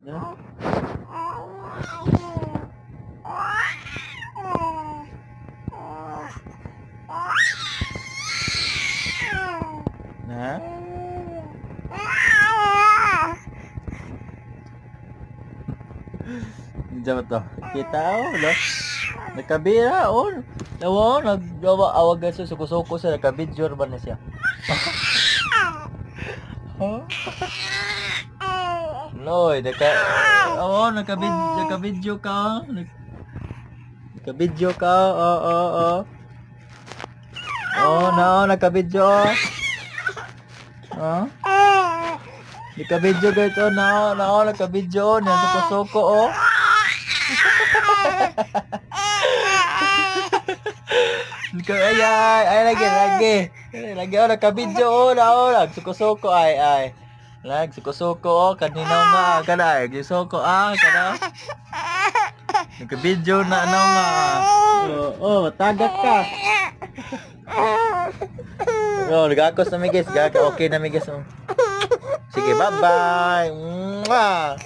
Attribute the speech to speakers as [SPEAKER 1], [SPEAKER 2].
[SPEAKER 1] Na? Na? Diyan ba to? Kita o, no? Nakabira o. Nawa, nag-awag sa suko-suko sa nakabidyor ba na siya? Huh? Noy, nakabidyo ka. Nakabidyo ka. Oo. Oh, no, nakabidyo. Oh. Nakabidyo guys, oh, no, nakabidyo. Nasa suko-suko, oh. Ay, lagi, oh, nakabidyo, oh, nagsuko-suko, ay. Nagsuko-suko, oh, kanina nga, kada, nagsuko, kada. Nagka-video na, nga. Matagak ka. Nagakos na migis, okay na migis, oh. Sige, bye-bye. Mwah!